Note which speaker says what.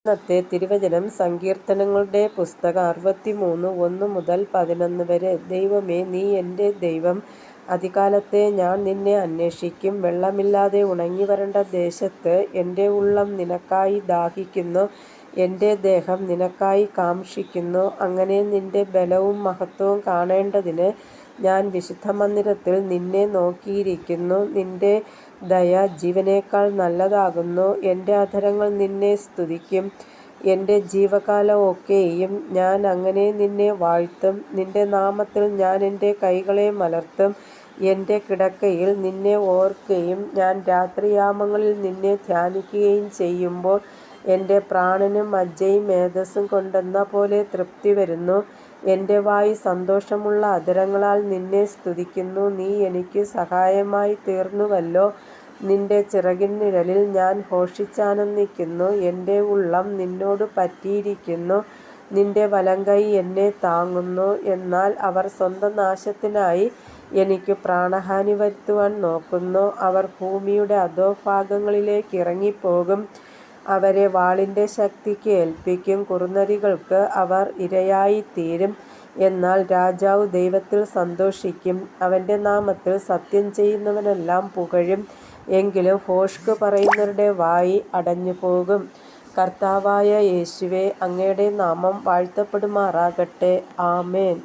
Speaker 1: ഇന്നത്തെ തിരുവചനം സങ്കീർത്തനങ്ങളുടെ പുസ്തകം 63 1 മുതൽ 11 വരെ. ദൈവമേ, നീ എൻ്റെ ദൈവം. അതികാലത്തെ ഞാൻ നിന്നെ അന്വേഷിക്കും. വെള്ളമില്ലാതെ ഉണങ്ങി വരണ്ട ദേശത്ത് എൻ്റെ ഉള്ളം നിനക്കായി ദാഹിക്കുന്നു. എൻ്റെ ദേഹം നിനക്കായി കാംക്ഷിക്കുന്നു. അങ്ങനെ നിൻ്റെ ബലവും മഹത്വവും കാണേണ്ടതിന് ഞാൻ വിശുദ്ധമന്ദിരത്തിൽ നിന്നെ നോക്കിയിരിക്കുന്നു. നിൻ്റെ ദയ ജീവനേക്കാൾ നല്ലതാകുന്നു. എൻ്റെ അധരങ്ങൾ നിന്നെ സ്തുതിക്കും. എൻ്റെ ജീവകാലം ഒക്കെയും ഞാൻ അങ്ങനെ നിന്നെ വാഴ്ത്തും. നിൻ്റെ നാമത്തിൽ ഞാൻ എൻ്റെ കൈകളെ മലർത്തും. എൻ്റെ കിടക്കയിൽ നിന്നെ ഓർക്കുകയും ഞാൻ രാത്രിയാമങ്ങളിൽ നിന്നെ ധ്യാനിക്കുകയും ചെയ്യുമ്പോൾ എൻ്റെ പ്രാണനും മജ്ജയും മേധസ്സും കൊണ്ടെന്ന പോലെ തൃപ്തി വരുന്നു. എൻ്റെ വായ് സന്തോഷമുള്ള അധരങ്ങളാൽ നിന്നെ സ്തുതിക്കുന്നു. നീ എനിക്ക് സഹായമായി തീർന്നുവല്ലോ. നിൻ്റെ ചിറകിൻ നിഴലിൽ ഞാൻ ഘോഷിച്ചാനന്ദിക്കുന്നു. എൻ്റെ ഉള്ളം നിന്നോട് പറ്റിയിരിക്കുന്നു. നിൻ്റെ വലങ്കൈ എന്നെ താങ്ങുന്നു. എന്നാൽ അവർ സ്വന്തം നാശത്തിനായി എനിക്ക് പ്രാണഹാനി വരുത്തുവാൻ നോക്കുന്നു. അവർ ഭൂമിയുടെ അധോഭാഗങ്ങളിലേക്ക് ഇറങ്ങിപ്പോകും. അവരെ വാളിൻ്റെ ശക്തിക്ക് ഏൽപ്പിക്കും. കുറുനരികൾക്ക് അവർ ഇരയായിത്തീരും. എന്നാൽ രാജാവ് ദൈവത്തിൽ സന്തോഷിക്കും. അവൻ്റെ നാമത്തിൽ സത്യം ചെയ്യുന്നവനെല്ലാം പുകഴും. എങ്കിലും ഭോഷ്ക് പറയുന്നവരുടെ വായ് അടഞ്ഞുപോകും. കർത്താവായ യേശുവേ, അങ്ങയുടെ നാമം വാഴ്ത്തപ്പെടുമാറാകട്ടെ. ആമേൻ.